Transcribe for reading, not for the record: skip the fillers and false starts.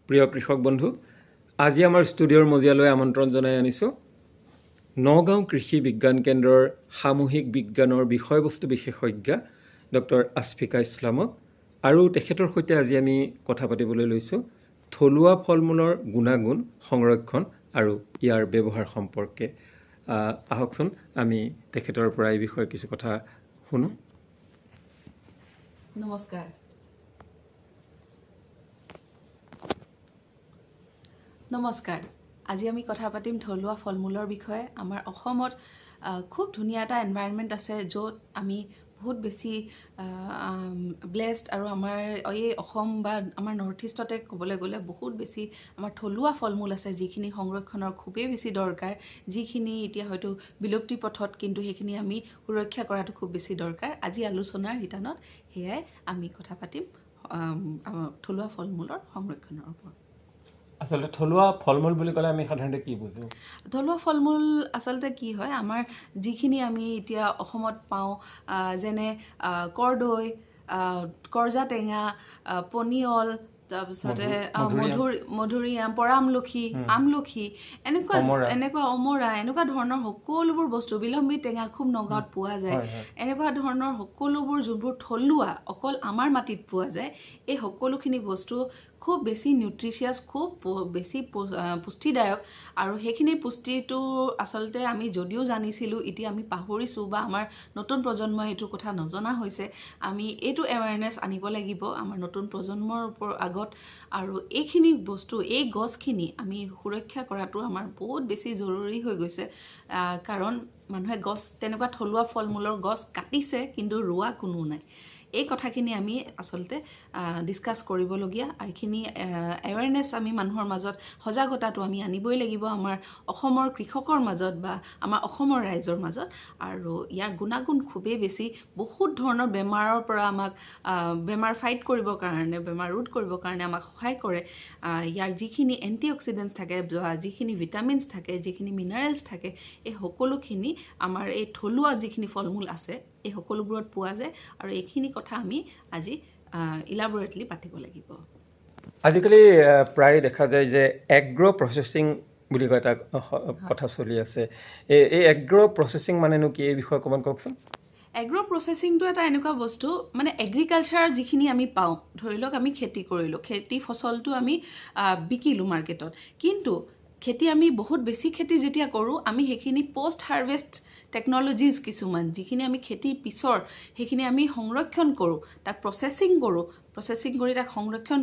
প্ৰিয় কৃষক বন্ধু, আজি আমাৰ ষ্টুডিঅ'ৰ মজিয়ালৈ আমন্ত্ৰণ জনাই আনিছোঁ নগাঁও কৃষি বিজ্ঞান কেন্দ্ৰৰ সামূহিক বিজ্ঞানৰ বিষয়বস্তু বিশেষজ্ঞা ডক্টৰ আছফিকা ইছলামক। আৰু তেখেতৰ সৈতে আজি আমি কথা পাতিবলৈ লৈছোঁ থলুৱা ফল মূলৰ গুণাগুণ, সংৰক্ষণ আৰু ইয়াৰ ব্যৱহাৰ সম্পৰ্কে। আহকচোন আমি তেখেতৰ পৰা এই বিষয়ে কিছু কথা শুনো। নমস্কাৰ। আজি আমি কথা পাতিম থলুৱা ফল মূলৰ বিষয়ে। আমাৰ অসমত খুব ধুনীয়া এটা এনভাইৰনমেণ্ট আছে য'ত আমি বহুত বেছি ব্লেছড, আৰু আমাৰ এই অসম বা আমাৰ নৰ্থ ইষ্টতে ক'বলৈ গ'লে বহুত বেছি আমাৰ থলুৱা ফল মূল আছে যিখিনি সংৰক্ষণৰ খুবেই বেছি দৰকাৰ, যিখিনি এতিয়া হয়তো বিলুপ্তি পথত, কিন্তু সেইখিনি আমি সুৰক্ষা কৰাটো খুব বেছি দৰকাৰ। আজি আলোচনাৰ শিতানত সেয়াই আমি কথা পাতিম থলুৱা ফল মূলৰ সংৰক্ষণৰ ওপৰত। আচলতে থলুৱা ফল মূল বুলি ক'লে আমি সাধাৰণতে কি বুজোঁ? থলুৱা ফল মূল আচলতে কি হয়, আমাৰ যিখিনি আমি এতিয়া অসমত পাওঁ, যেনে কৰ্দৈ, কৰ্জা টেঙা, পনিয়ল, তাৰপিছতে মধুৰিআম, পৰামলখি, আমলখি, এনেকুৱা অমৰা, এনেকুৱা ধৰণৰ সকলোবোৰ বস্তু, বিলম্বী টেঙা খুব নগাঁৱত পোৱা যায়। এনেকুৱা ধৰণৰ সকলোবোৰ যোনবোৰ থলুৱা অকল আমাৰ মাটিত পোৱা যায়, এই সকলোখিনি বস্তু খুব বেছি নিউট্ৰিচিয়াছ, খুব বেছি পুষ্টিদায়ক। আৰু সেইখিনি পুষ্টিটো আচলতে আমি যদিও জানিছিলোঁ, এতিয়া আমি পাহৰিছোঁ বা আমাৰ নতুন প্ৰজন্মই এইটো কথা নজনা হৈছে। আমি এইটো এৱাৰনেছ আনিব লাগিব আমাৰ নতুন প্ৰজন্মৰ আগত। আৰু এইখিনি বস্তু, এই গছখিনি আমি সুৰক্ষা কৰাটো আমাৰ বহুত বেছি জৰুৰী হৈ গৈছে। কাৰণ মানুহে গছ, তেনেকুৱা থলুৱা ফল মূলৰ গছ কাটিছে, কিন্তু ৰোৱা কোনো নাই। এই কথাখিনি আমি আচলতে ডিছকাছ কৰিবলগীয়া। এইখিনি এৱাৰনেছ আমি মানুহৰ মাজত, সজাগতাটো আমি আনিবই লাগিব আমাৰ অসমৰ কৃষকৰ মাজত বা আমাৰ অসমৰ ৰাইজৰ মাজত। আৰু ইয়াৰ গুণাগুণ খুবেই বেছি, বহুত ধৰণৰ বেমাৰৰ পৰা আমাক বেমাৰ ফাইট কৰিবৰ কাৰণে, বেমাৰ ৰোধ কৰিবৰ কাৰণে আমাক সহায় কৰে। ইয়াৰ যিখিনি এণ্টি অক্সিডেণ্টছ থাকে, যিখিনি ভিটামিনছ থাকে, যিখিনি মিনাৰেলছ থাকে, এই সকলোখিনি আমাৰ এই থলুৱা যিখিনি ফল মূল আছে এই সকলোবোৰত পোৱা যায়। আৰু এইখিনি কথা আমি আজি ইলাবৰেটলি পাতিব লাগিব। আজিকালি প্ৰায় দেখা যায় যে এগ্ৰ' প্ৰচেছিং বুলি কয় এটা কথা চলি আছে। এই এগ্ৰ' প্ৰচেছিং মানেনো কি? এই বিষয়ে অকণমান কওকচোন। এগ্ৰ' প্ৰচেছিংটো এটা এনেকুৱা বস্তু, মানে এগ্ৰিকালচাৰ যিখিনি আমি পাওঁ, ধৰি লওক আমি খেতি কৰিলোঁ, খেতি ফচলটো আমি বিকিলোঁ মাৰ্কেটত, কিন্তু খেতি আমি বহুত বেছি খেতি যেতিয়া কৰোঁ, আমি সেইখিনি পষ্ট হাৰ্ভেষ্ট টেকন'লজিজ কিছুমান, যিখিনি আমি খেতিৰ পিছৰ সেইখিনি আমি সংৰক্ষণ কৰোঁ, তাক প্ৰচেছিং কৰি তাক সংৰক্ষণ